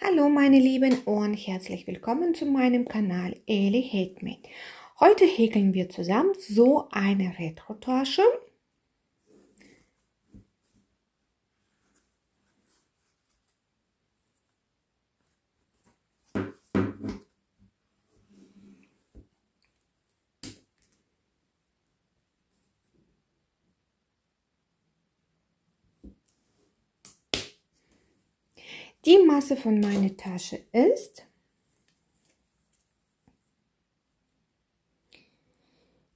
Hallo meine Lieben und herzlich willkommen zu meinem Kanal Eli Handmade. Heute häkeln wir zusammen so eine Retro-Tasche. Die Maße von meiner Tasche ist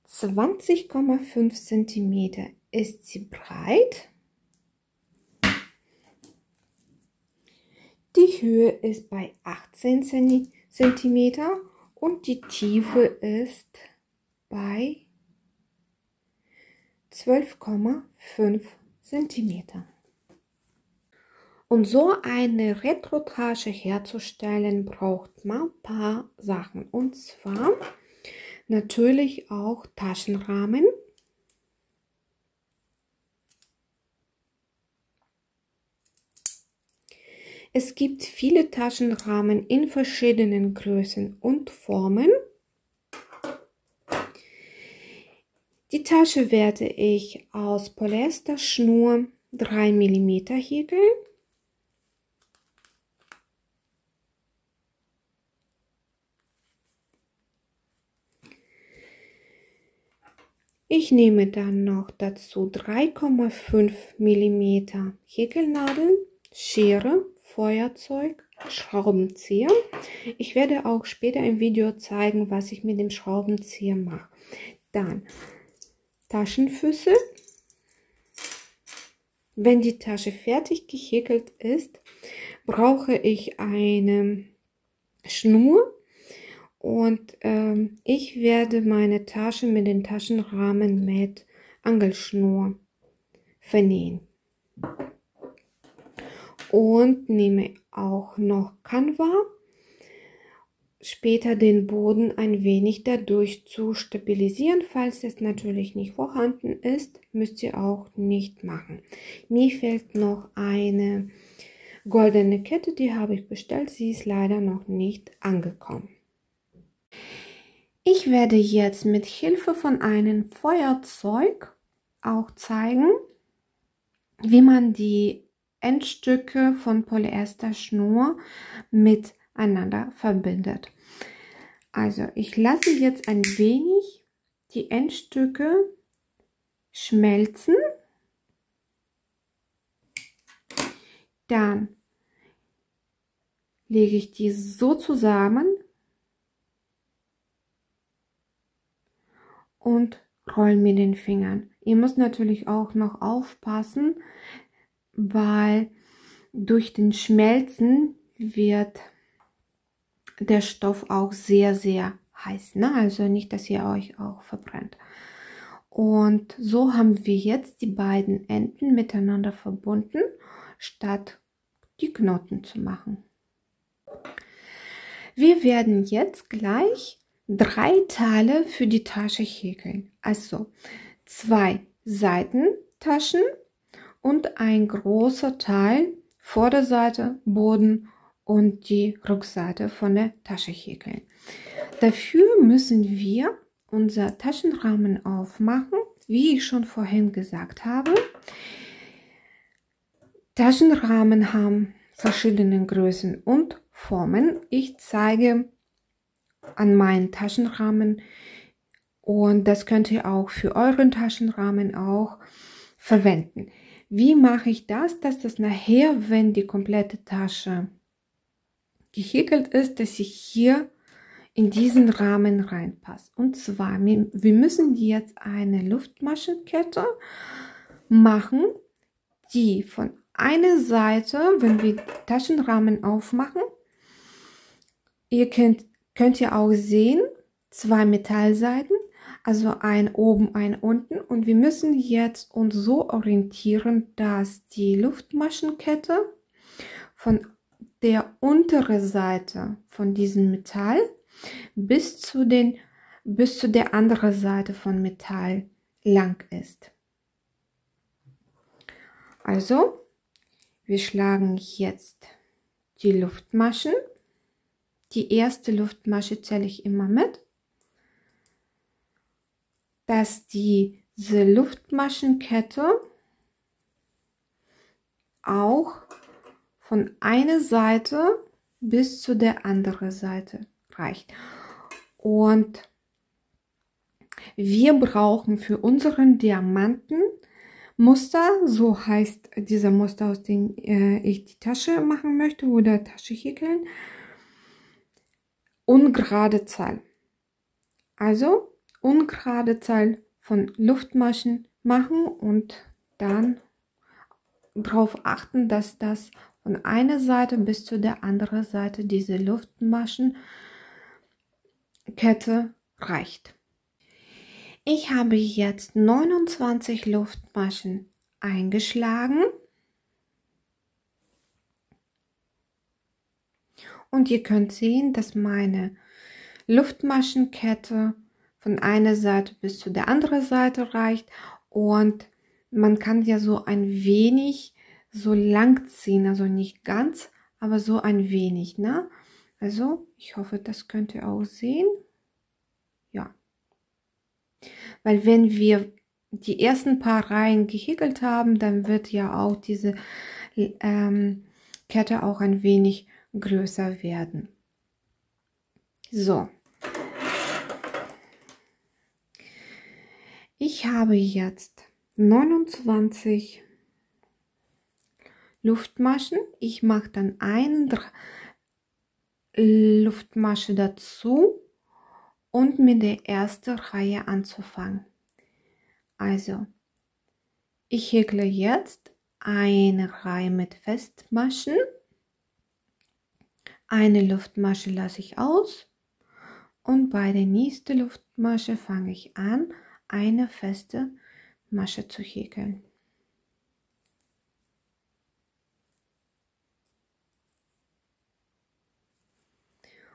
20,5 cm ist sie breit. Die Höhe ist bei 18 cm und die Tiefe ist bei 12,5 cm. Um so eine Retro-Tasche herzustellen, braucht man ein paar Sachen. Und zwar natürlich auch Taschenrahmen. Es gibt viele Taschenrahmen in verschiedenen Größen und Formen. Die Tasche werde ich aus Polyesterschnur 3 mm häkeln. Ich nehme dann noch dazu 3,5 mm Häkelnadeln, Schere, Feuerzeug, Schraubenzieher. Ich werde auch später im Video zeigen, was ich mit dem Schraubenzieher mache. Dann Taschenfüße. Wenn die Tasche fertig gehäkelt ist, brauche ich eine Schnur. Und ich werde meine Tasche mit den Taschenrahmen mit Angelschnur vernähen. Und nehme auch noch Canva. Später den Boden ein wenig dadurch zu stabilisieren. Falls es natürlich nicht vorhanden ist, müsst ihr auch nicht machen. Mir fehlt noch eine goldene Kette, die habe ich bestellt. Sie ist leider noch nicht angekommen. Ich werde jetzt mit Hilfe von einem Feuerzeug auch zeigen, wie man die Endstücke von Polyesterschnur miteinander verbindet. Also ich lasse jetzt ein wenig die Endstücke schmelzen. Dann lege ich die so zusammen und roll mit den Fingern. Ihr müsst natürlich auch noch aufpassen, weil durch den Schmelzen wird der Stoff auch sehr, sehr heiß. Ne? Also nicht, dass ihr euch auch verbrennt. Und so haben wir jetzt die beiden Enden miteinander verbunden, statt die Knoten zu machen. Wir werden jetzt gleich 3 Teile für die Tasche häkeln. Also 2 Seitentaschen und ein großer Teil Vorderseite, Boden und die Rückseite von der Tasche häkeln. Dafür müssen wir unser Taschenrahmen aufmachen, wie ich schon vorhin gesagt habe. Taschenrahmen haben verschiedene Größen und Formen. Ich zeige an meinen Taschenrahmen und das könnt ihr auch für euren Taschenrahmen auch verwenden. Wie mache ich das, dass das nachher, wenn die komplette Tasche gehäkelt ist, dass ich hier in diesen Rahmen reinpasst? Und zwar, wir müssen jetzt eine Luftmaschenkette machen, die von einer Seite, wenn wir Taschenrahmen aufmachen, ihr könnt ihr auch sehen, 2 Metallseiten, also ein oben, ein unten. Und wir müssen jetzt uns so orientieren, dass die Luftmaschenkette von der unteren Seite von diesem Metall bis zu der anderen Seite von Metall lang ist. Also, wir schlagen jetzt die Luftmaschen. Die erste Luftmasche zähle ich immer mit, dass diese Luftmaschenkette auch von einer Seite bis zu der anderen Seite reicht. Und wir brauchen für unseren Diamantenmuster, so heißt dieser Muster, aus dem ich die Tasche machen möchte oder Tasche häkeln, ungerade Zahl. Also ungerade Zahl von Luftmaschen machen und dann darauf achten, dass das von einer Seite bis zu der anderen Seite diese Luftmaschenkette reicht. Ich habe jetzt 29 Luftmaschen eingeschlagen und ihr könnt sehen, dass meine Luftmaschenkette von einer Seite bis zu der anderen Seite reicht und man kann ja so ein wenig so lang ziehen, also nicht ganz, aber so ein wenig, ne? Also ich hoffe, das könnt ihr auch sehen. Ja, weil wenn wir die ersten paar Reihen gehäkelt haben, dann wird ja auch diese Kette auch ein wenig größer werden. So. Ich habe jetzt 29 Luftmaschen. Ich mache dann eine Luftmasche dazu und mit der ersten Reihe anzufangen. Also, ich häkle jetzt eine Reihe mit Festmaschen. Eine Luftmasche lasse ich aus und bei der nächsten Luftmasche fange ich an, eine feste Masche zu häkeln.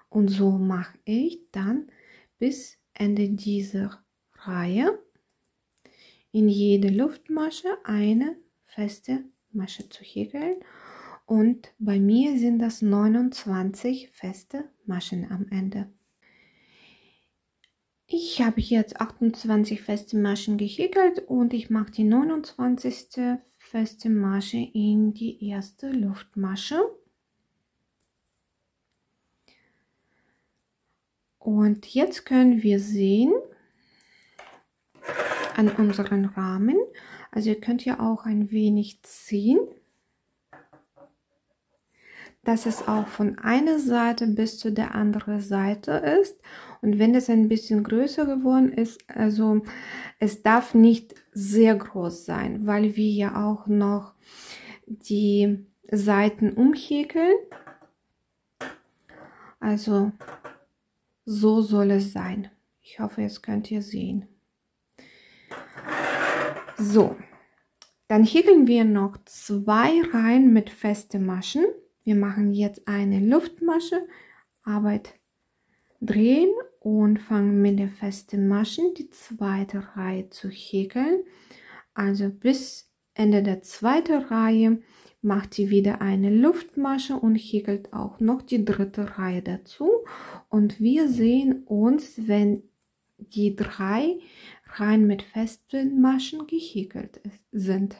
Und so mache ich dann bis Ende dieser Reihe in jede Luftmasche eine feste Masche zu häkeln. Und bei mir sind das 29 feste Maschen am Ende. Ich habe jetzt 28 feste Maschen gehäkelt und ich mache die 29. feste Masche in die erste Luftmasche. Und jetzt können wir sehen an unseren Rahmen, also ihr könnt ja auch ein wenig ziehen, dass es auch von einer Seite bis zu der anderen Seite ist. Und wenn es ein bisschen größer geworden ist, also es darf nicht sehr groß sein, weil wir ja auch noch die Seiten umhäkeln. Also so soll es sein. Ich hoffe, jetzt könnt ihr sehen. So, dann häkeln wir noch 2 Reihen mit festen Maschen. Wir machen jetzt eine Luftmasche, Arbeit drehen und fangen mit den festen Maschen die zweite Reihe zu häkeln. Also bis Ende der zweiten Reihe macht ihr wieder eine Luftmasche und häkelt auch noch die dritte Reihe dazu. Und wir sehen uns, wenn die 3 Reihen mit festen Maschen gehäkelt sind.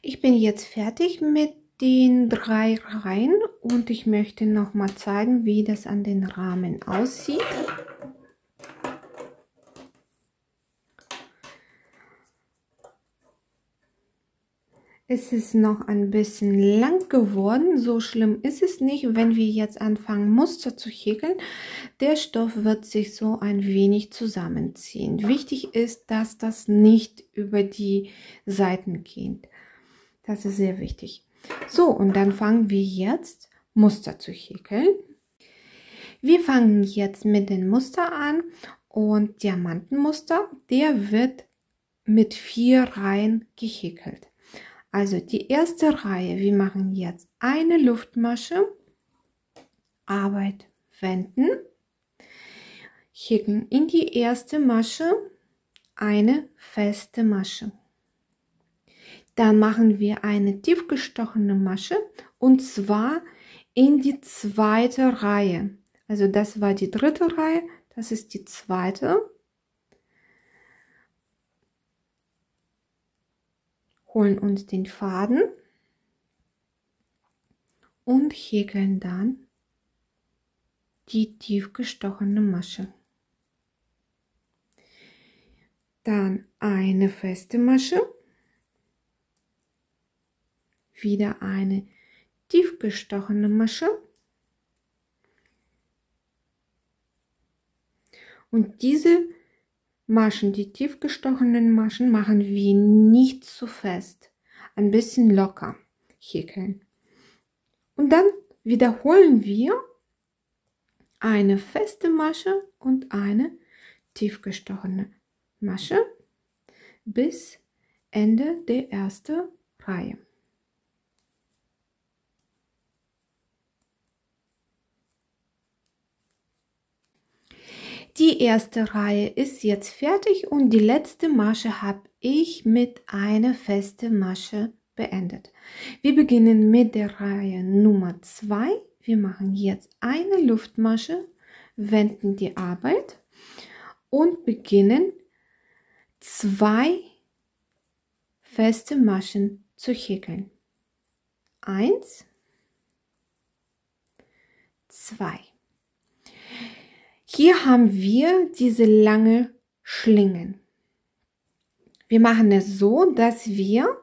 Ich bin jetzt fertig mit den 3 Reihen und ich möchte noch mal zeigen, wie das an den Rahmen aussieht. Es ist noch ein bisschen lang geworden, so schlimm ist es nicht, wenn wir jetzt anfangen Muster zu häkeln. Der Stoff wird sich so ein wenig zusammenziehen. Wichtig ist, dass das nicht über die Seiten geht. Das ist sehr wichtig. So, und dann fangen wir jetzt Muster zu häkeln. Wir fangen jetzt mit dem Muster an und Diamantenmuster, der wird mit 4 Reihen gehäkelt. Also die erste Reihe, wir machen jetzt eine Luftmasche, Arbeit wenden, häkeln in die erste Masche eine feste Masche. Dann machen wir eine tief gestochene Masche und zwar in die zweite Reihe. Also das war die dritte Reihe, das ist die zweite. Holen uns den Faden und häkeln dann die tief gestochene Masche. Dann eine feste Masche, wieder eine tief gestochene Masche und diese Maschen, die tief gestochenen Maschen, machen wir nicht zu fest, ein bisschen locker häkeln. Und dann wiederholen wir eine feste Masche und eine tief gestochene Masche bis Ende der ersten Reihe. Die erste Reihe ist jetzt fertig und die letzte Masche habe ich mit einer festen Masche beendet. Wir beginnen mit der Reihe Nummer 2. Wir machen jetzt eine Luftmasche, wenden die Arbeit und beginnen 2 feste Maschen zu häkeln. 1, 2. Hier haben wir diese lange Schlingen. Wir machen es so, dass wir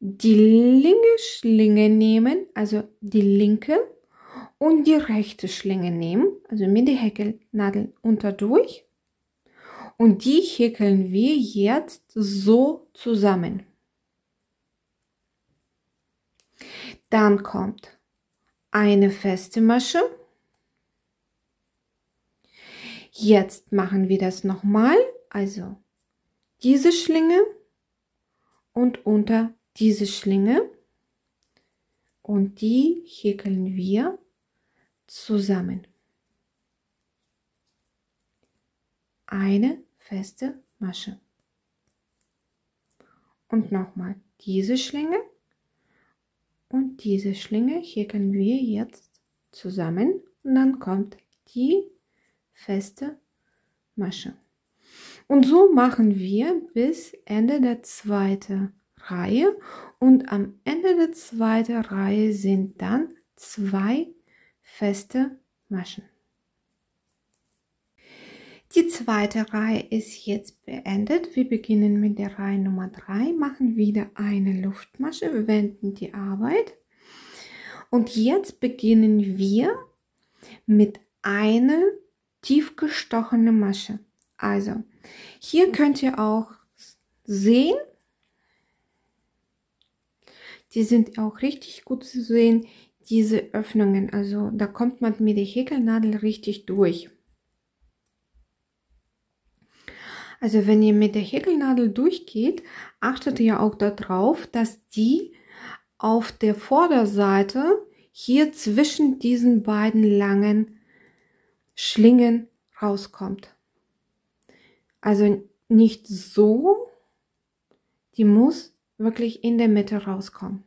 die linke Schlinge nehmen, also die linke, und die rechte Schlinge nehmen, also mit der Häkelnadel unterdurch. Und die häkeln wir jetzt so zusammen. Dann kommt eine feste Masche. Jetzt machen wir das nochmal, also diese Schlinge und unter diese Schlinge und die häkeln wir zusammen. Eine feste Masche. Und nochmal diese Schlinge und diese Schlinge häkeln wir jetzt zusammen und dann kommt die feste Masche. Und so machen wir bis Ende der zweiten Reihe und am Ende der zweiten Reihe sind dann 2 feste Maschen. Die zweite Reihe ist jetzt beendet. Wir beginnen mit der Reihe Nummer 3, machen wieder eine Luftmasche, wenden die Arbeit und jetzt beginnen wir mit einer tief gestochene Masche. Also hier könnt ihr auch sehen, die sind auch richtig gut zu sehen, diese Öffnungen. Also da kommt man mit der Häkelnadel richtig durch. Also wenn ihr mit der Häkelnadel durchgeht, achtet ihr auch darauf, dass die auf der Vorderseite hier zwischen diesen beiden langen Schlingen rauskommt. Also nicht so, die muss wirklich in der Mitte rauskommen.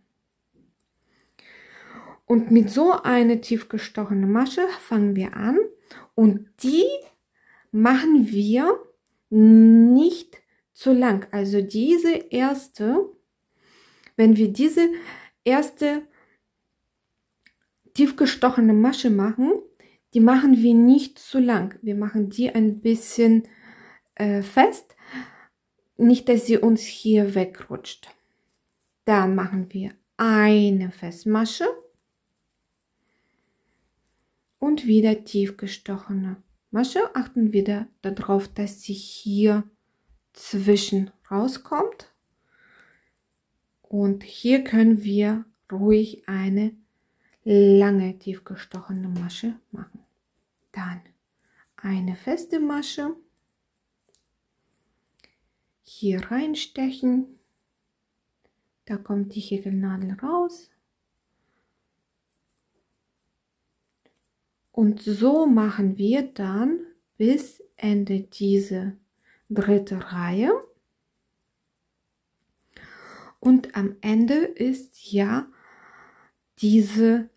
Und mit so einer tief gestochenen Masche fangen wir an und die machen wir nicht zu lang. Also diese erste, wenn wir diese erste tief gestochene Masche machen, die machen wir nicht zu lang. Wir machen die ein bisschen fest, nicht, dass sie uns hier wegrutscht. Dann machen wir eine Festmasche und wieder tief gestochene Masche. Achten wir darauf, dass sie hier zwischen rauskommt. Und hier können wir ruhig eine lange tief gestochene Masche machen. Dann eine feste Masche. Hier reinstechen. Da kommt die Häkelnadel raus. Und so machen wir dann bis Ende dieser dritten Reihe. Und am Ende ist ja diese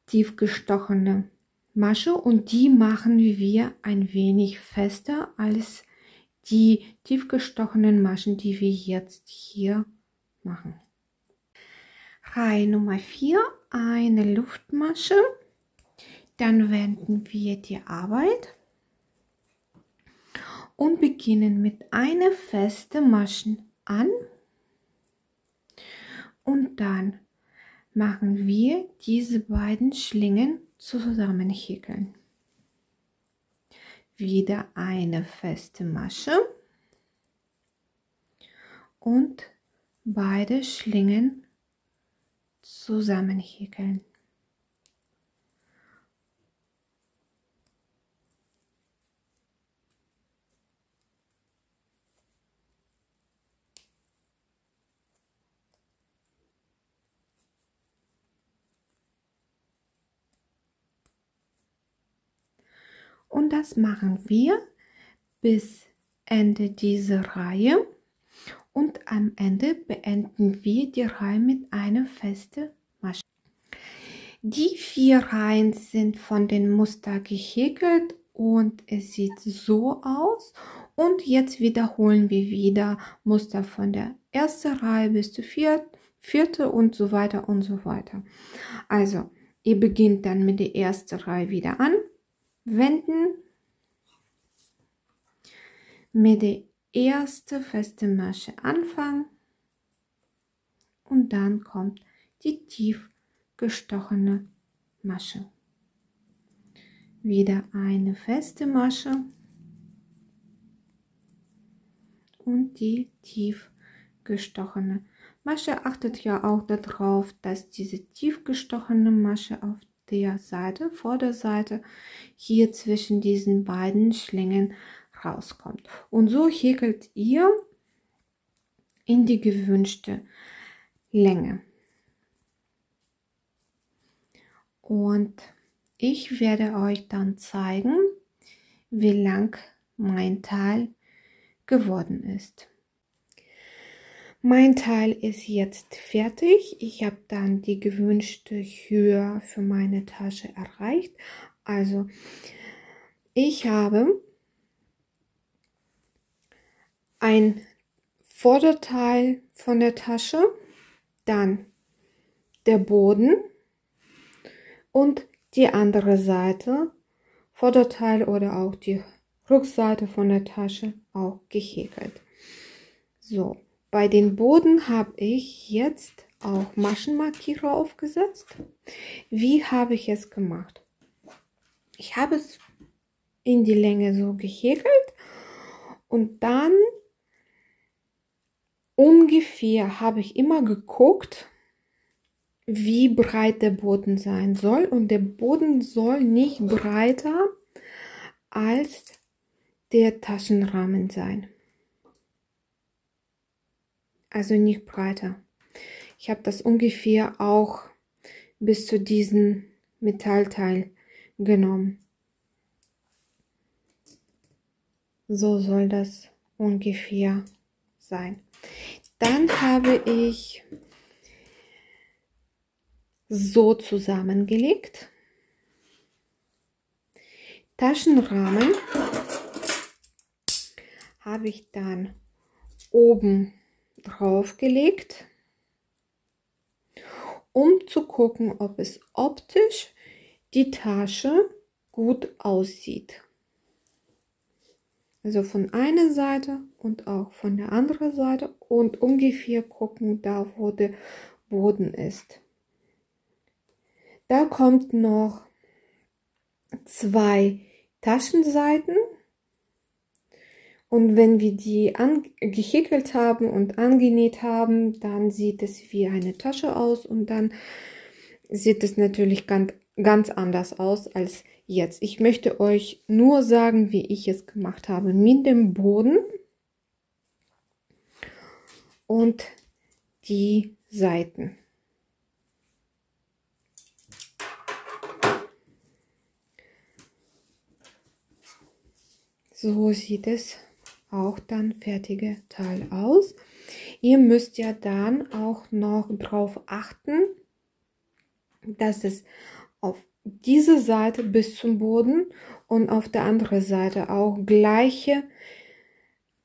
tief gestochene Masche und die machen wir ein wenig fester als die tief gestochenen Maschen, die wir jetzt hier machen. Reihe Nummer 4, eine Luftmasche. Dann wenden wir die Arbeit und beginnen mit einer festen Masche an und dann machen wir diese beiden Schlingen zusammenhäkeln. Wieder eine feste Masche und beide Schlingen zusammenhäkeln. Und das machen wir bis Ende dieser Reihe und am Ende beenden wir die Reihe mit einer festen Masche. Die 4 Reihen sind von den Muster gehäkelt und es sieht so aus. Und jetzt wiederholen wir wieder Muster von der ersten Reihe bis zur vierte und so weiter und so weiter. Also ihr beginnt dann mit der ersten Reihe wieder an. Wenden, mit der ersten festen Masche anfangen und dann kommt die tief gestochene Masche. Wieder eine feste Masche und die tief gestochene Masche. Achtet ja auch darauf, dass diese tief gestochene Masche auf der Seite, Vorderseite, hier zwischen diesen beiden Schlingen rauskommt. Und so häkelt ihr in die gewünschte Länge. Und ich werde euch dann zeigen, wie lang mein Teil geworden ist. Mein Teil ist jetzt fertig. Ich habe dann die gewünschte Höhe für meine Tasche erreicht. Also ich habe ein Vorderteil von der Tasche, dann der Boden und die andere Seite, Vorderteil oder auch die Rückseite von der Tasche auch gehäkelt. So. Bei den Boden habe ich jetzt auch Maschenmarkierer aufgesetzt. Wie habe ich es gemacht? Ich habe es in die Länge so gehäkelt und dann ungefähr habe ich immer geguckt, wie breit der Boden sein soll. Und der Boden soll nicht breiter als der Taschenrahmen sein. Also nicht breiter. Ich habe das ungefähr auch bis zu diesem Metallteil genommen. So soll das ungefähr sein. Dann habe ich so zusammengelegt. Taschenrahmen habe ich dann oben drauf gelegt, um zu gucken, ob es optisch die Tasche gut aussieht. Also von einer Seite und auch von der anderen Seite und ungefähr gucken, da wo der Boden ist. Da kommt noch 2 Taschenseiten. Und wenn wir die gehäkelt haben und angenäht haben, dann sieht es wie eine Tasche aus und dann sieht es natürlich ganz anders aus als jetzt. Ich möchte euch nur sagen, wie ich es gemacht habe mit dem Boden und die Seiten. So sieht es auch dann fertige Teil aus. Ihr müsst ja dann auch noch darauf achten, dass es auf diese Seite bis zum Boden und auf der anderen Seite auch gleiche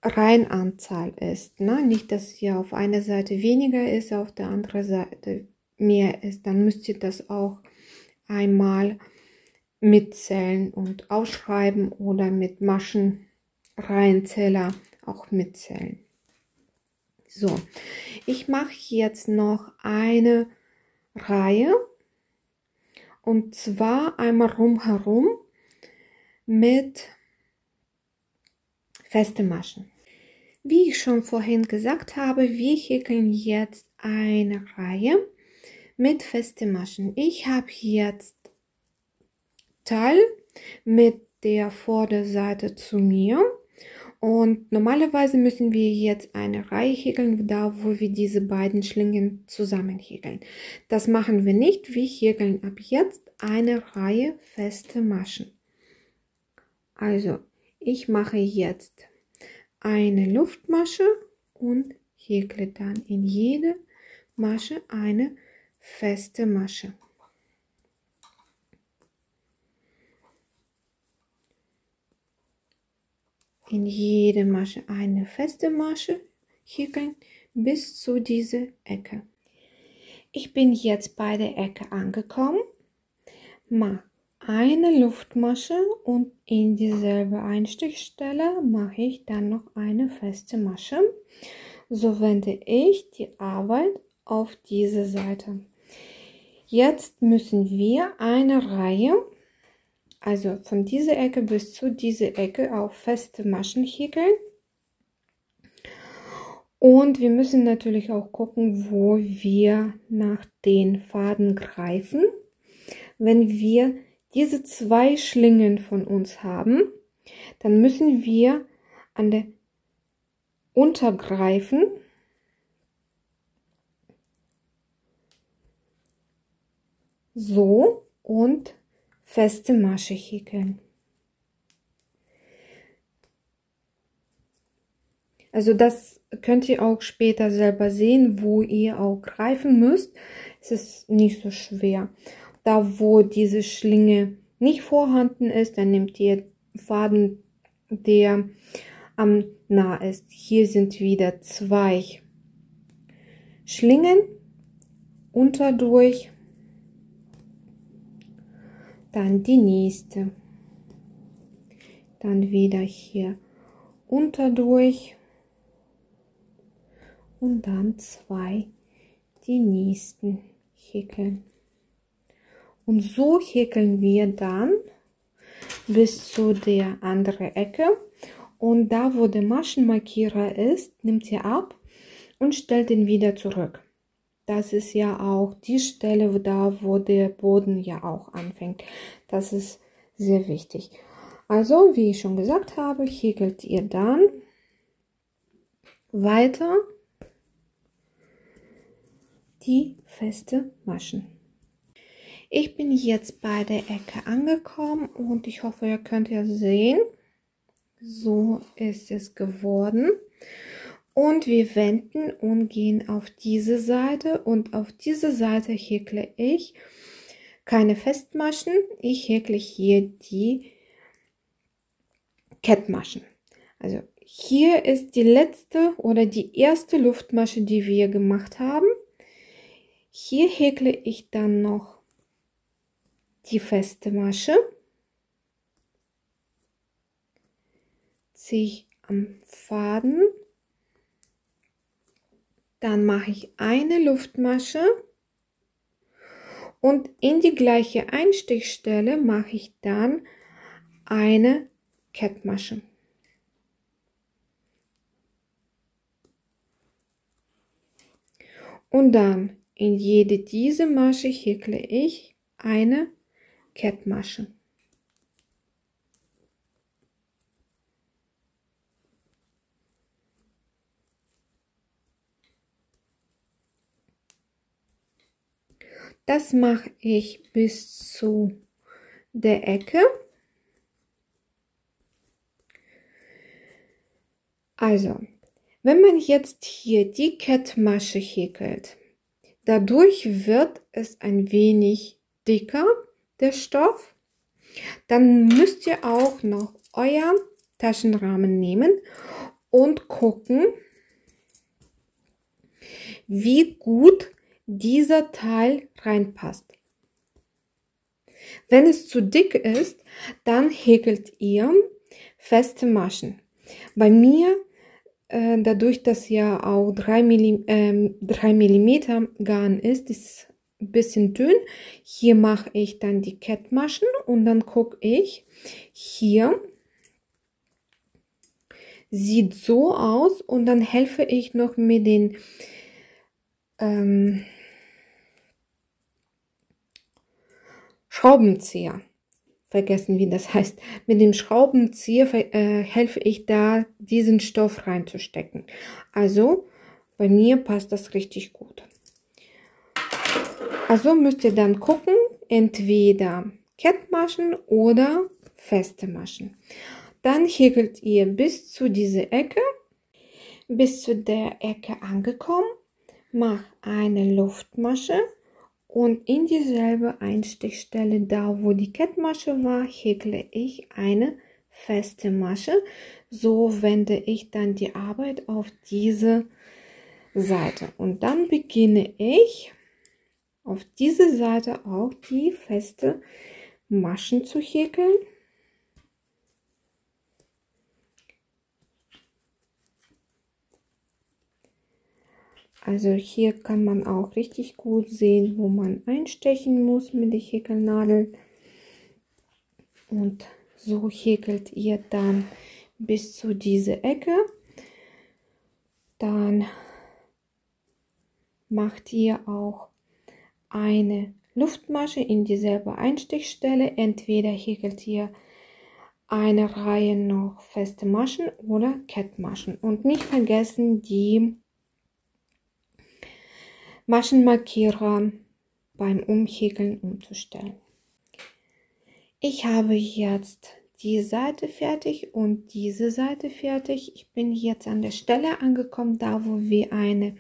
Reihenanzahl ist. Ne? Nicht, dass hier auf einer Seite weniger ist, auf der anderen Seite mehr ist. Dann müsst ihr das auch einmal mitzählen und ausschreiben oder mit Maschenreihenzähler auch mitzählen. So, ich mache jetzt noch eine Reihe und zwar einmal rumherum mit feste Maschen. Wie ich schon vorhin gesagt habe, wir häkeln jetzt eine Reihe mit feste Maschen. Ich habe jetzt Teil mit der Vorderseite zu mir und normalerweise müssen wir jetzt eine Reihe häkeln, da wo wir diese beiden Schlingen zusammen häkeln. Das machen wir nicht, wir häkeln ab jetzt eine Reihe feste Maschen. Also ich mache jetzt eine Luftmasche und häkle dann in jede Masche eine feste Masche. In jede Masche eine feste Masche häkeln bis zu dieser Ecke. Ich bin jetzt bei der Ecke angekommen, mache eine Luftmasche und in dieselbe Einstichstelle mache ich dann noch eine feste Masche. So wende ich die Arbeit auf diese Seite. Jetzt müssen wir eine Reihe, also von dieser Ecke bis zu dieser Ecke, auf feste Maschen häkeln. Und wir müssen natürlich auch gucken, wo wir nach den Faden greifen. Wenn wir diese zwei Schlingen von uns haben, dann müssen wir an der Untergreifen so und feste Masche häkeln. Also das könnt ihr auch später selber sehen, wo ihr auch greifen müsst. Es ist nicht so schwer. Da wo diese Schlinge nicht vorhanden ist, dann nehmt ihr Faden, der am nah ist. Hier sind wieder zwei Schlingen unterdurch, dann die nächste, dann wieder hier unterdurch und dann zwei die nächsten häkeln. Und so häkeln wir dann bis zu der anderen Ecke. Und da, wo der Maschenmarkierer ist, nimmt ihr ab und stellt ihn wieder zurück. Das ist ja auch die Stelle, wo der Boden ja auch anfängt. Das ist sehr wichtig. Also, wie ich schon gesagt habe, häkelt ihr dann weiter die feste Maschen. Ich bin jetzt bei der Ecke angekommen und ich hoffe, ihr könnt ja sehen, so ist es geworden. Und wir wenden und gehen auf diese Seite und auf diese Seite häkle ich keine Festmaschen, ich häkle hier die Kettmaschen. Also hier ist die letzte oder die erste Luftmasche, die wir gemacht haben. Hier häkle ich dann noch die feste Masche, ziehe ich am Faden, dann mache ich eine Luftmasche und in die gleiche Einstichstelle mache ich dann eine Kettmasche. Und dann in jede diese Masche häkle ich eine Kettmasche. Das mache ich bis zu der Ecke. Also, wenn man jetzt hier die Kettmasche häkelt, dadurch wird es ein wenig dicker, der Stoff. Dann müsst ihr auch noch euer Taschenrahmen nehmen und gucken, wie gut dieser Teil reinpasst. Wenn es zu dick ist, dann häkelt ihr feste Maschen. Bei mir, dadurch, dass ja auch 3 mm Garn ist ein bisschen dünn. Hier mache ich dann die Kettmaschen und dann gucke ich, hier sieht so aus und dann helfe ich noch mit den Schraubenzieher. Vergessen, wie das heißt. Mit dem Schraubenzieher helfe ich da, diesen Stoff reinzustecken. Also bei mir passt das richtig gut. Also müsst ihr dann gucken, entweder Kettmaschen oder feste Maschen. Dann häkelt ihr bis zu dieser Ecke, bis zu der Ecke angekommen, macht eine Luftmasche und in dieselbe Einstichstelle, da wo die Kettmasche war, häkle ich eine feste Masche. So wende ich dann die Arbeit auf diese Seite und dann beginne ich auf diese Seite auch die feste Maschen zu häkeln. Also hier kann man auch richtig gut sehen, wo man einstechen muss mit der Häkelnadel. Und so häkelt ihr dann bis zu dieser Ecke. Dann macht ihr auch eine Luftmasche in dieselbe Einstichstelle. Entweder häkelt ihr eine Reihe noch feste Maschen oder Kettmaschen. Und nicht vergessen, die Maschenmarkierer beim Umhäkeln umzustellen. Ich habe jetzt die Seite fertig und diese Seite fertig. Ich bin jetzt an der Stelle angekommen, da wo wir eine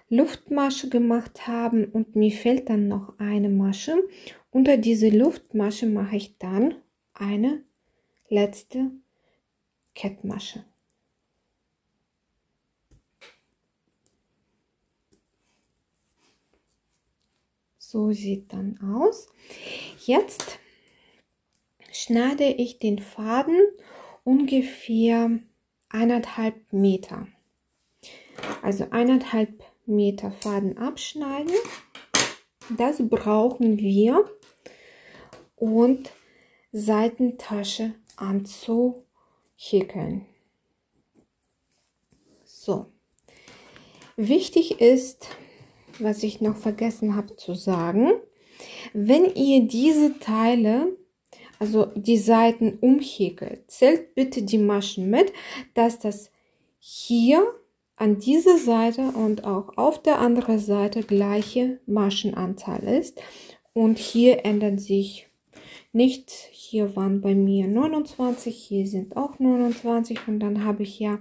Luftmasche gemacht haben und mir fehlt dann noch eine Masche. Unter diese Luftmasche mache ich dann eine letzte Kettmasche. So sieht dann aus. Jetzt schneide ich den Faden ungefähr 1,5 Meter. Also 1,5 Meter Faden abschneiden. Das brauchen wir und Seitentasche anzuhäkeln. So, wichtig ist, was ich noch vergessen habe zu sagen, wenn ihr diese Teile, also die Seiten umhäkelt, zählt bitte die Maschen mit, dass das hier an dieser Seite und auch auf der anderen Seite gleiche Maschenanzahl ist. Und hier ändert sich nichts. Hier waren bei mir 29, hier sind auch 29 und dann habe ich ja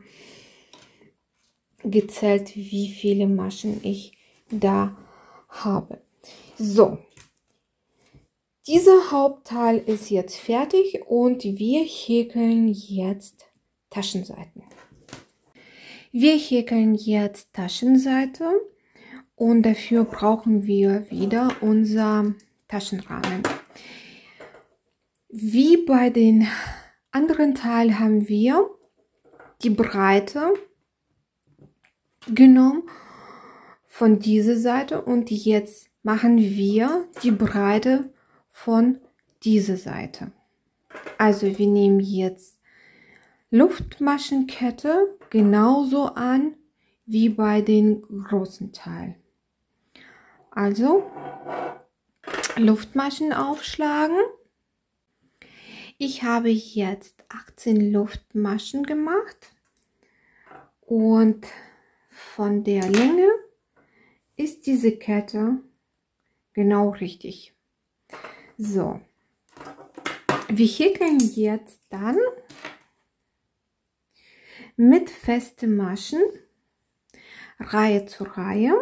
gezählt, wie viele Maschen ich da habe. So, dieser Hauptteil ist jetzt fertig und wir häkeln jetzt Taschenseiten. Wir häkeln jetzt Taschenseite und dafür brauchen wir wieder unser Taschenrahmen. Wie bei den anderen Teilen haben wir die Breite genommen von dieser Seite und jetzt machen wir die Breite von dieser Seite. Also wir nehmen jetzt Luftmaschenkette genauso an wie bei den großen Teil. Also Luftmaschen aufschlagen. Ich habe jetzt 18 Luftmaschen gemacht und von der Länge ist diese Kette genau richtig. So, wir häkeln jetzt dann mit festen Maschen Reihe zu Reihe,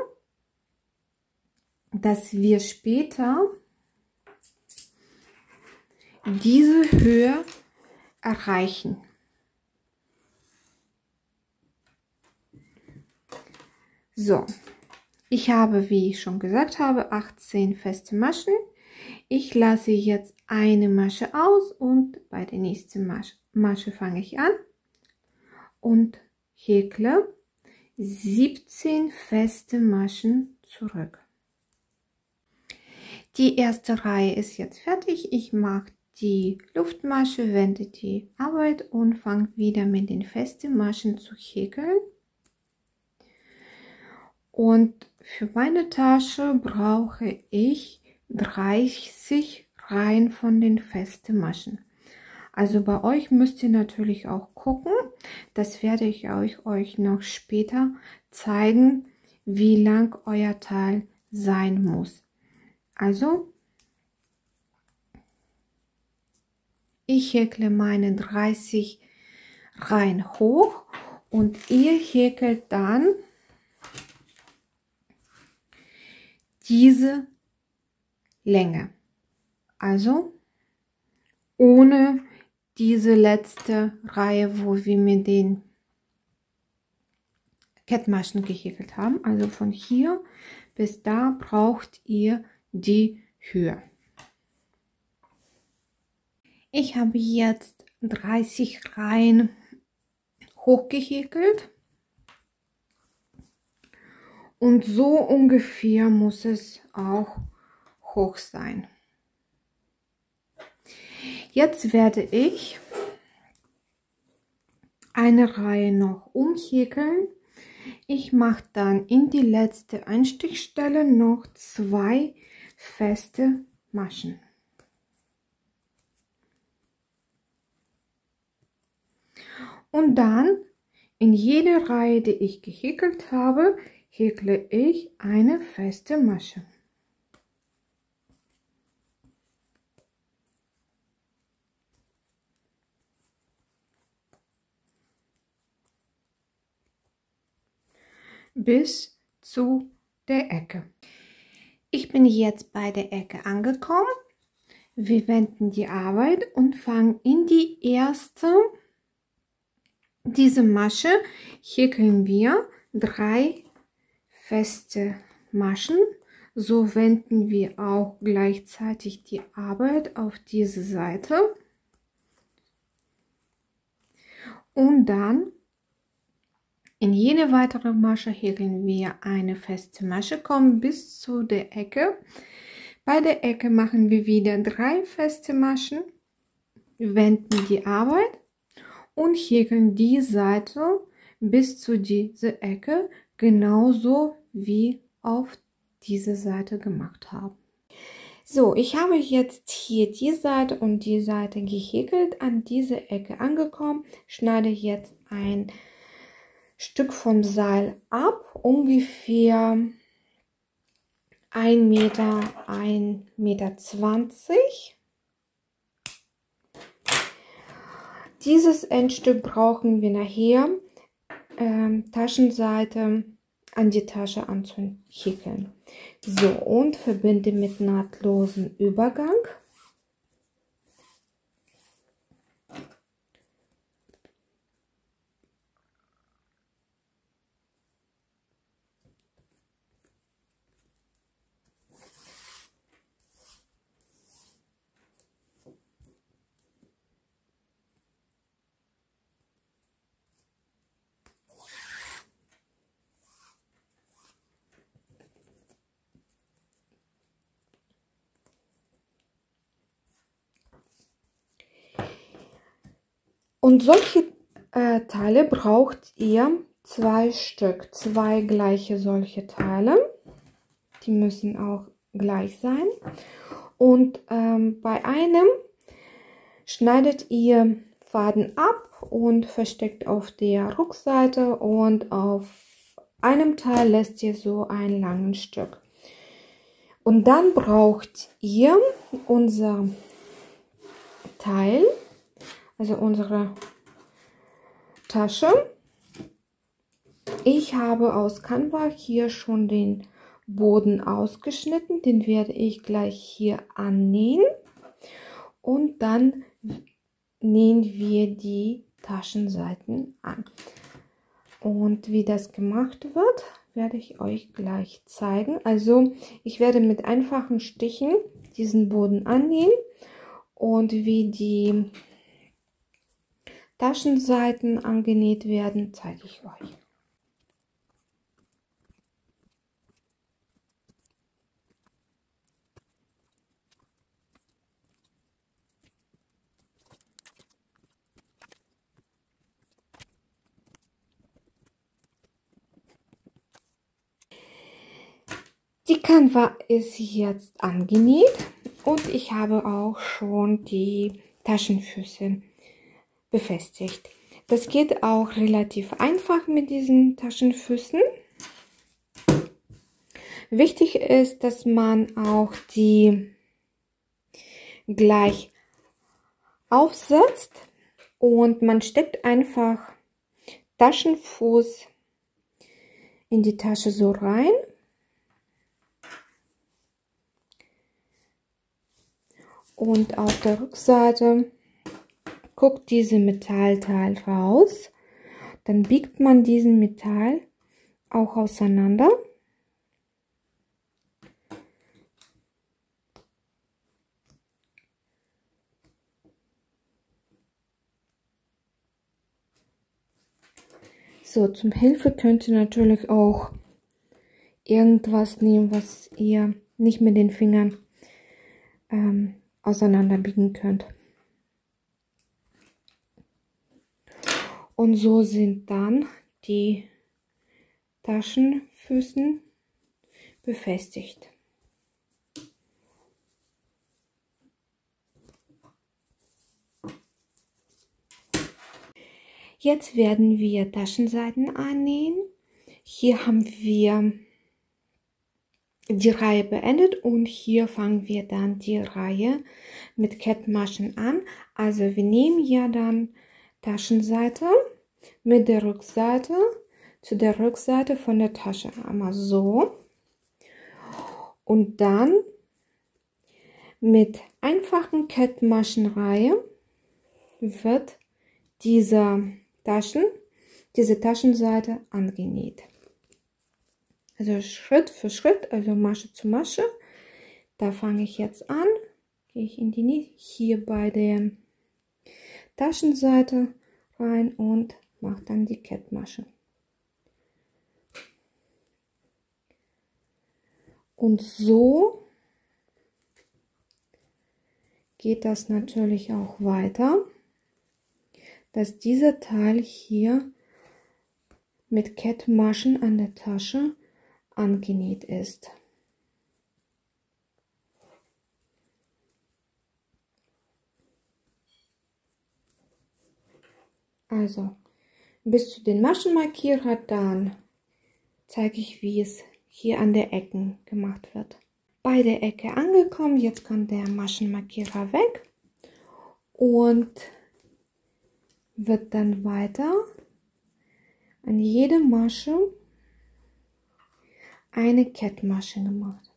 dass wir später diese Höhe erreichen. So, ich habe, wie ich schon gesagt habe, 18 feste Maschen. Ich lasse jetzt eine Masche aus und bei der nächsten Masche fange ich an und häkle 17 feste Maschen zurück. Die erste Reihe ist jetzt fertig. Ich mache die Luftmasche, wende die Arbeit und fange wieder mit den festen Maschen zu häkeln. Und für meine Tasche brauche ich 30 Reihen von den festen Maschen. Also bei euch müsst ihr natürlich auch gucken. Das werde ich euch noch später zeigen, wie lang euer Teil sein muss. Also ich häkle meine 30 Reihen hoch und ihr häkelt dann diese Länge. Also ohne diese letzte Reihe, wo wir mit den Kettmaschen gehäkelt haben. Also von hier bis da braucht ihr die Höhe. Ich habe jetzt 30 Reihen hochgehäkelt und so ungefähr muss es auch hoch sein. Jetzt werde ich eine Reihe noch umhäkeln. Ich mache dann in die letzte Einstichstelle noch 2 feste Maschen. Und dann in jede Reihe, die ich gehäkelt habe, häkle ich eine feste Masche. Bis zu der Ecke. Ich bin jetzt bei der Ecke angekommen. Wir wenden die Arbeit und fangen in die erste, diese Masche häkeln wir 3 feste Maschen. So wenden wir auch gleichzeitig die Arbeit auf diese Seite. Und dann in jede weitere Masche häkeln wir eine feste Masche, kommen bis zu der Ecke. Bei der Ecke machen wir wieder 3 feste Maschen, wenden die Arbeit und häkeln die Seite bis zu dieser Ecke, genauso wie auf diese Seite gemacht haben. So, ich habe jetzt hier die Seite und die Seite gehäkelt, an diese Ecke angekommen, schneide jetzt ein Stück vom Seil ab, ungefähr 1 Meter, 1,20 Meter. Dieses Endstück brauchen wir nachher, Taschenseite an die Tasche anzuhäkeln. So, und verbinde mit nahtlosen Übergang. Und solche Teile braucht ihr 2 Stück, 2 gleiche solche Teile. Die müssen auch gleich sein. Und bei einem schneidet ihr Faden ab und versteckt auf der Rückseite und auf einem Teil lässt ihr so ein langes Stück. Und dann braucht ihr unser Teil, also unsere Tasche. Ich habe aus Canva hier schon den Boden ausgeschnitten, den werde ich gleich hier annähen. und dann nähen wir die Taschenseiten an. Und wie das gemacht wird, werde ich euch gleich zeigen. Also ich werde mit einfachen Stichen diesen Boden annähen und wie die Taschenseiten angenäht werden, zeige ich euch. Die Canva ist jetzt angenäht und ich habe auch schon die Taschenfüße befestigt. Das geht auch relativ einfach mit diesen Taschenfüßen. Wichtig ist, dass man auch die gleich aufsetzt und man steckt einfach Taschenfuß in die Tasche so rein. Und auf der Rückseite guckt diese Metallteil raus. Dann biegt man diesen Metall auch auseinander. So, zum Hilfe könnt ihr natürlich auch irgendwas nehmen, was ihr nicht mit den Fingern auseinanderbiegen könnt. Und so sind dann die Taschenfüßen befestigt. Jetzt werden wir Taschenseiten annähen. Hier haben wir die Reihe beendet und hier fangen wir dann die Reihe mit Kettmaschen an. Also wir nehmen ja dann Taschenseite mit der Rückseite zu der Rückseite von der Tasche. Einmal so. Und dann mit einfachen Kettmaschenreihe wird diese Taschenseite angenäht. Also Schritt für Schritt, also Masche zu Masche. Da fange ich jetzt an, gehe ich in die Nähe, hier bei der Taschenseite rein und mache dann die Kettmasche. Und so geht das natürlich auch weiter, dass dieser Teil hier mit Kettmaschen an der Tasche angenäht ist. Also bis zu den Maschenmarkierer, dann zeige ich, wie es hier an der Ecke gemacht wird. Bei der Ecke angekommen, jetzt kommt der Maschenmarkierer weg und wird dann weiter an jede Masche eine Kettmasche gemacht.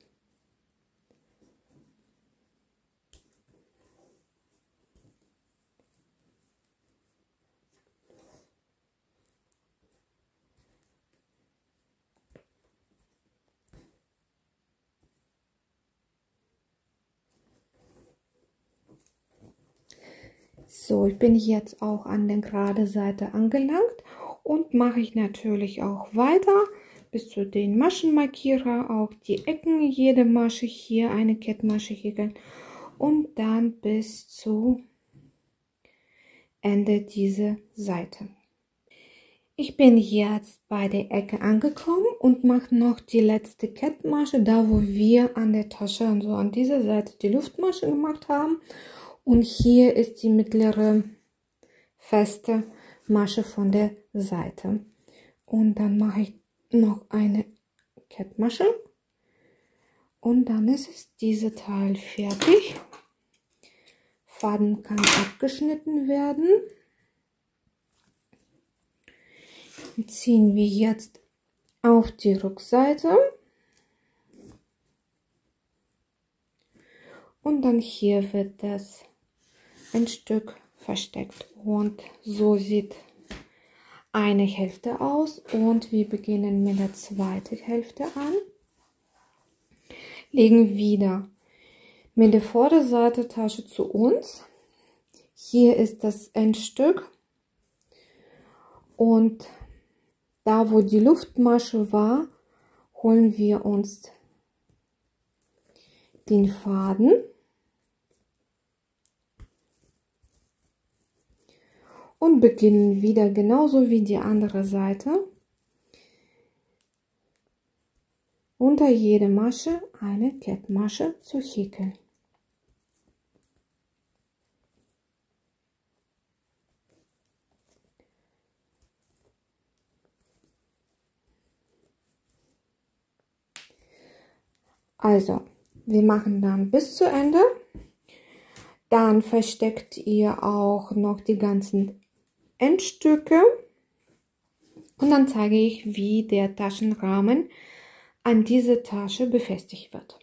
So, ich bin jetzt auch an der geraden Seite angelangt und mache ich natürlich auch weiter bis zu den Maschenmarkierer, auch die Ecken, jede Masche hier eine Kettmasche hier und dann bis zu Ende dieser Seite. Ich bin jetzt bei der Ecke angekommen und mache noch die letzte Kettmasche, da wo wir an der Tasche, also an dieser Seite die Luftmasche gemacht haben. Und hier ist die mittlere feste Masche von der Seite. Und dann mache ich noch eine Kettmasche. Und dann ist es dieser Teil fertig. Faden kann abgeschnitten werden. Ziehen wir jetzt auf die Rückseite. Und dann hier wird das ein Stück versteckt. Und so sieht eine Hälfte aus und wir beginnen mit der zweiten Hälfte an. Legen wieder mit der Vorderseite Tasche zu uns. Hier ist das Endstück und da wo die Luftmasche war, holen wir uns den Faden und beginnen wieder genauso wie die andere Seite unter jede Masche eine Kettmasche zu häkeln. Also, wir machen dann bis zu Ende. Dann versteckt ihr auch noch die ganzen Endstücke. Und dann zeige ich, wie der Taschenrahmen an diese Tasche befestigt wird.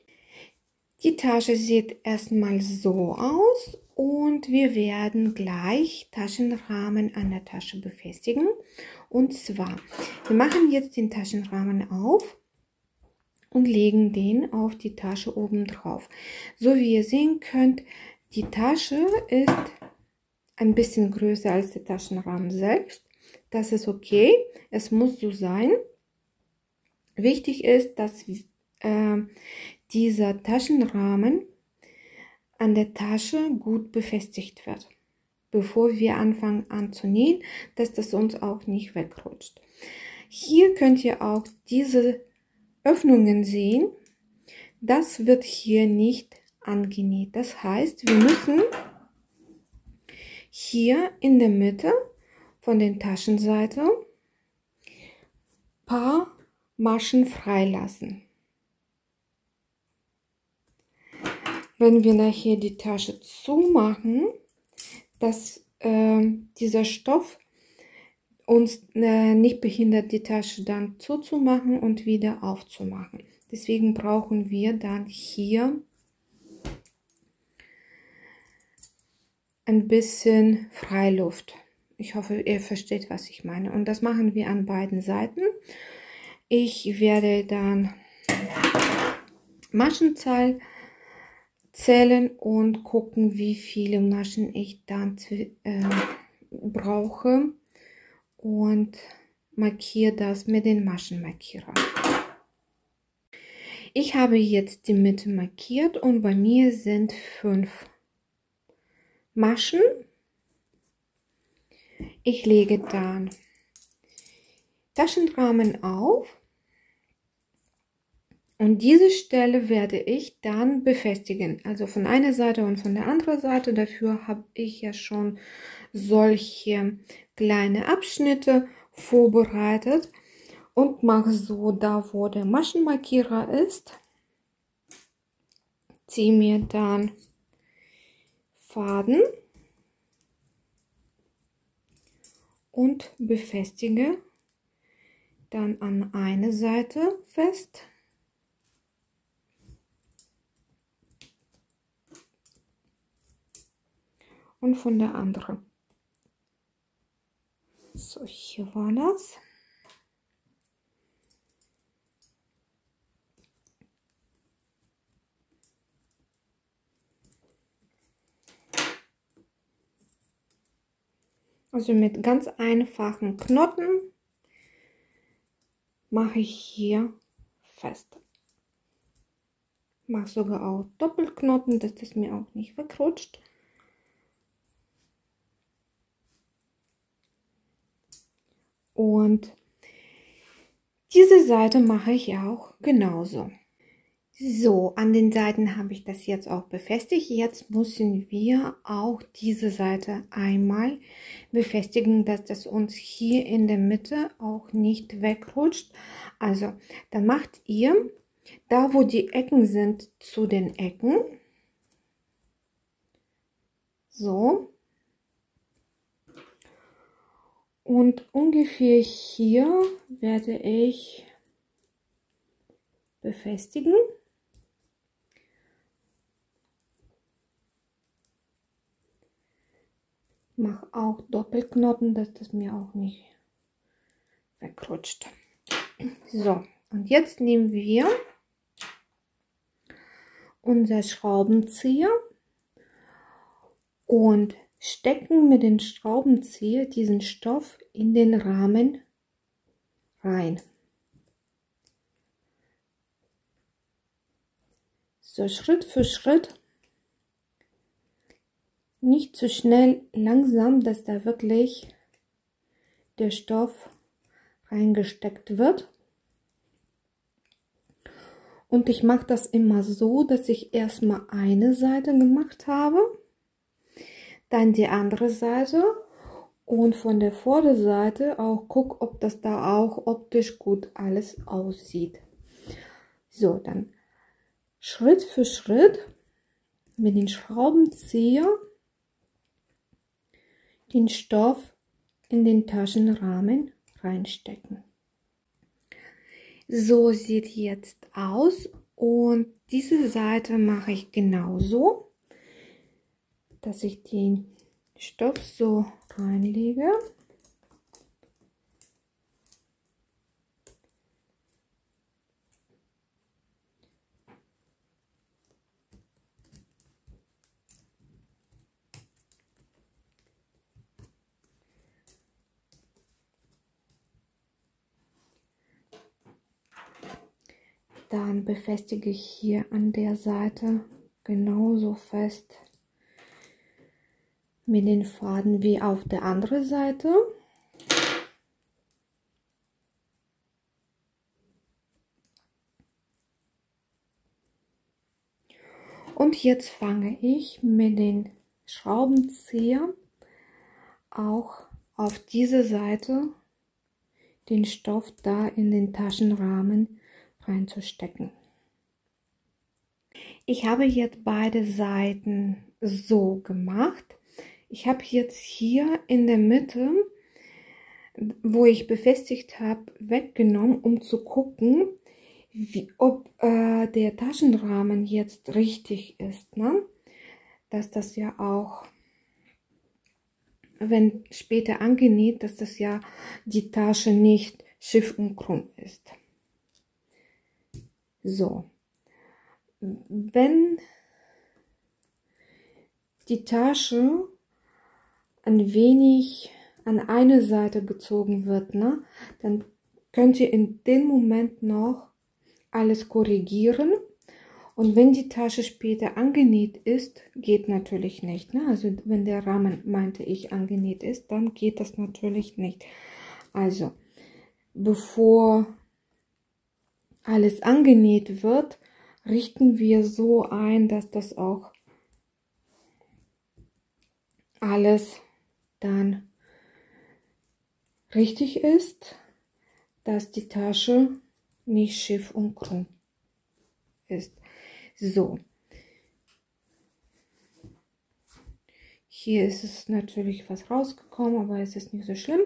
Die Tasche sieht erstmal so aus und wir werden gleich Taschenrahmen an der Tasche befestigen. Und zwar, wir machen jetzt den Taschenrahmen auf und legen den auf die Tasche oben drauf. So wie ihr sehen könnt, die Tasche ist ein bisschen größer als der Taschenrahmen selbst. Das ist okay, es muss so sein. Wichtig ist, dass dieser Taschenrahmen an der Tasche gut befestigt wird, bevor wir anfangen anzunähen, dass das uns auch nicht wegrutscht. Hier könnt ihr auch diese Öffnungen sehen. Das wird hier nicht angenäht. Das heißt, wir müssen hier in der Mitte von der Taschenseite ein paar Maschen freilassen. Wenn wir nachher die Tasche zumachen, dass dieser Stoff uns nicht behindert, die Tasche dann zuzumachen und wieder aufzumachen. Deswegen brauchen wir dann hier ein bisschen Freiluft. Ich hoffe, ihr versteht, was ich meine. Und das machen wir an beiden Seiten. Ich werde dann Maschenzahl zählen und gucken, wie viele Maschen ich dann brauche und markiere das mit den Maschenmarkierer. Ich habe jetzt die Mitte markiert und bei mir sind 5 Maschen. Ich lege dann Taschenrahmen auf und diese Stelle werde ich dann befestigen, also von einer Seite und von der anderen Seite. Dafür habe ich ja schon solche kleine Abschnitte vorbereitet und mache so, da wo der Maschenmarkierer ist, ziehe mir dann Faden und befestige dann an eine Seite fest. Und von der anderen. So, hier war das. Also mit ganz einfachen Knoten mache ich hier fest. Mache sogar auch Doppelknoten, dass das mir auch nicht wegrutscht. Und diese Seite mache ich auch genauso. So, an den Seiten habe ich das jetzt auch befestigt. Jetzt müssen wir auch diese Seite einmal befestigen, dass das uns hier in der Mitte auch nicht wegrutscht. Also, dann macht ihr da, wo die Ecken sind, zu den Ecken. So. Und ungefähr hier werde ich befestigen. mache auch Doppelknoten, dass das mir auch nicht wegrutscht. So, und jetzt nehmen wir unser Schraubenzieher und stecken mit dem Schraubenzieher diesen Stoff in den Rahmen rein. So Schritt für Schritt, nicht zu schnell, langsam, dass da wirklich der Stoff reingesteckt wird. Und ich mache das immer so, dass ich erstmal eine Seite gemacht habe, dann die andere Seite und von der Vorderseite auch gucke, ob das da auch optisch gut alles aussieht. So, dann Schritt für Schritt mit dem Schraubenzieher den Stoff in den Taschenrahmen reinstecken. So sieht jetzt aus und diese Seite mache ich genauso, dass ich den Stoff so reinlege. Dann befestige ich hier an der Seite genauso fest mit den Faden wie auf der anderen Seite. Und jetzt fange ich mit den Schraubenzieher auch auf diese Seite den Stoff da in den Taschenrahmen reinzustecken. Ich habe jetzt beide Seiten so gemacht. Ich habe jetzt hier in der Mitte, wo ich befestigt habe, weggenommen, um zu gucken, ob der Taschenrahmen jetzt richtig ist, ne? Dass das ja auch, wenn später angenäht, dass das ja die Tasche nicht schief und krumm ist. So, wenn die Tasche ein wenig an eine Seite gezogen wird, ne, dann könnt ihr in dem Moment noch alles korrigieren. Und wenn die Tasche später angenäht ist, geht natürlich nicht, ne? Also wenn der Rahmen, meinte ich, angenäht ist, dann geht das natürlich nicht. Also bevor alles angenäht wird, richten wir so ein, dass das auch alles dann richtig ist, dass die Tasche nicht schief und krumm ist. So, hier ist es natürlich was rausgekommen, aber es ist nicht so schlimm.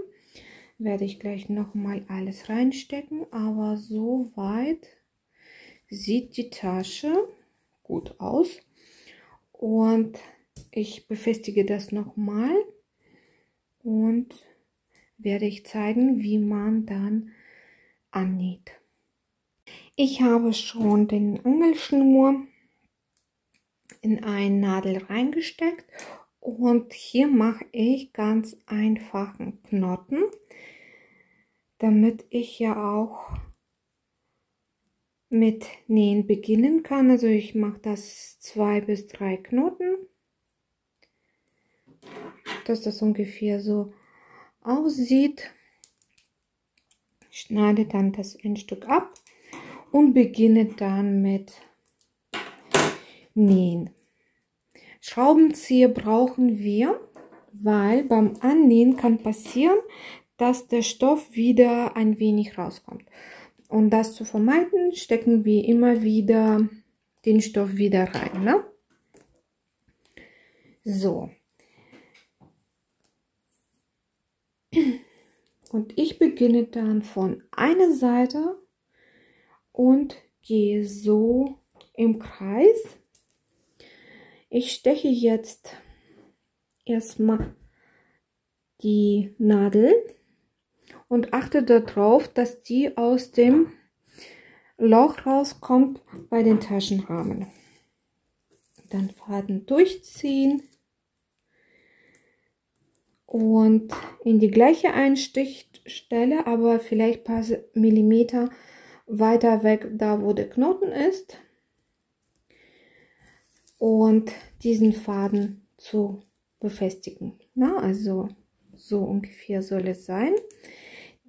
Werde ich gleich noch mal alles reinstecken, aber so weit sieht die Tasche gut aus und ich befestige das noch mal und werde ich zeigen, wie man dann annäht. Ich habe schon den Angelschnur in eine Nadel reingesteckt und hier mache ich ganz einfachen Knoten, damit ich ja auch mit Nähen beginnen kann. Also ich mache das 2 bis 3 Knoten, dass das ungefähr so aussieht. Schneide dann das Endstück ab und beginne dann mit Nähen. Schraubenzieher brauchen wir, weil beim Annähen kann passieren, dass der Stoff wieder ein wenig rauskommt. Um das zu vermeiden, stecken wir immer wieder den Stoff wieder rein, ne? So. Und ich beginne dann von einer Seite und gehe so im Kreis. Ich steche jetzt erstmal die Nadel und achte darauf, dass die aus dem Loch rauskommt bei den Taschenrahmen. Dann Faden durchziehen und in die gleiche Einstichstelle, aber vielleicht ein paar Millimeter weiter weg, da wo der Knoten ist, und diesen Faden zu befestigen. Na, also so ungefähr soll es sein.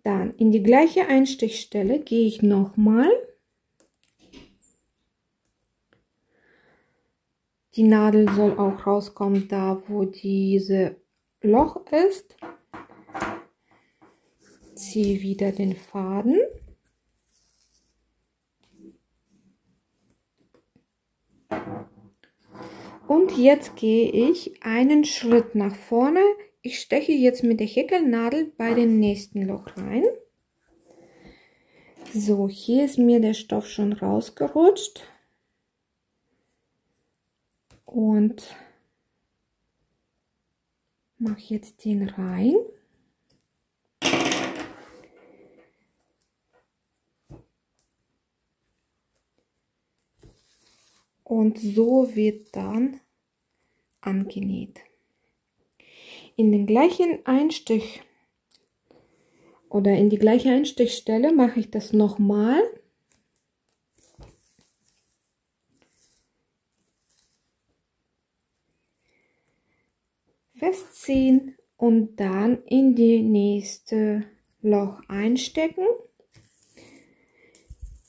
Dann in die gleiche Einstichstelle gehe ich nochmal. Die Nadel soll auch rauskommen, da wo diese Loch ist. Ziehe wieder den Faden. Und jetzt gehe ich einen Schritt nach vorne. Ich steche jetzt mit der Häkelnadel bei dem nächsten Loch rein. So, hier ist mir der Stoff schon rausgerutscht. Und mache jetzt den rein. Und so wird dann angenäht. In den gleichen Einstich oder in die gleiche Einstichstelle mache ich das nochmal. Festziehen und dann in die nächste Loch einstecken,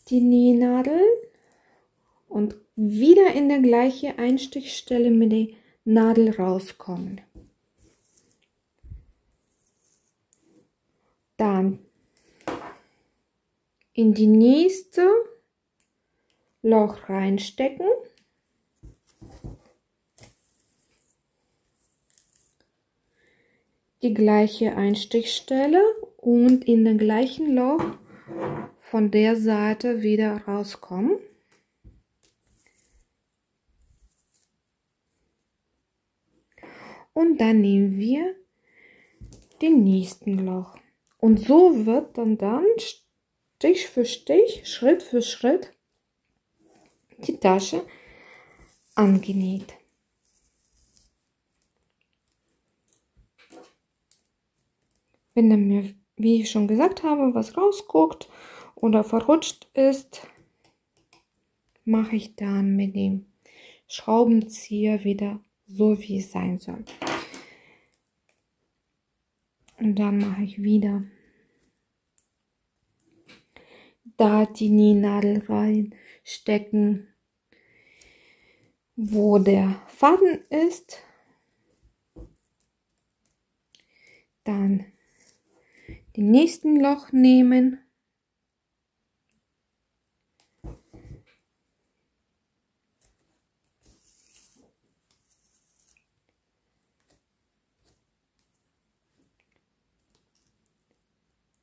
die Nähnadel, und wieder in der gleiche Einstichstelle mit der Nadel rauskommen. Dann in die nächste Loch reinstecken. Die gleiche Einstichstelle und in den gleichen Loch von der Seite wieder rauskommen. Und dann nehmen wir den nächsten Loch. Und so wird dann Stich für Stich, Schritt für Schritt die Tasche angenäht. Wenn dann mir, wie ich schon gesagt habe, was rausguckt oder verrutscht ist, mache ich dann mit dem Schraubenzieher wieder so, wie es sein soll. Und dann mache ich wieder da die Nähnadel reinstecken, wo der Faden ist. Dann den nächsten Loch nehmen.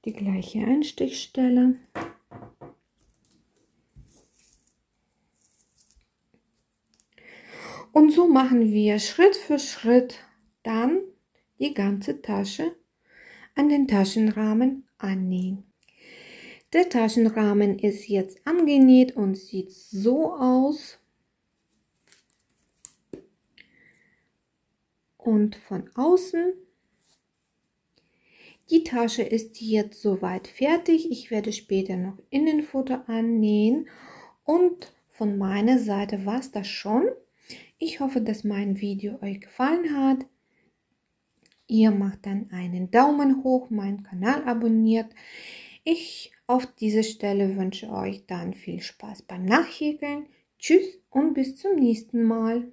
Die gleiche Einstichstelle. Und so machen wir Schritt für Schritt dann die ganze Tasche an den Taschenrahmen annähen. Der Taschenrahmen ist jetzt angenäht und sieht so aus. Und von außen. Die Tasche ist jetzt soweit fertig. Ich werde später noch Innenfutter annähen. Und von meiner Seite war es das schon. Ich hoffe, dass mein Video euch gefallen hat. Ihr macht dann einen Daumen hoch, meinen Kanal abonniert. Ich auf dieser Stelle wünsche euch dann viel Spaß beim Nachhäkeln. Tschüss und bis zum nächsten Mal.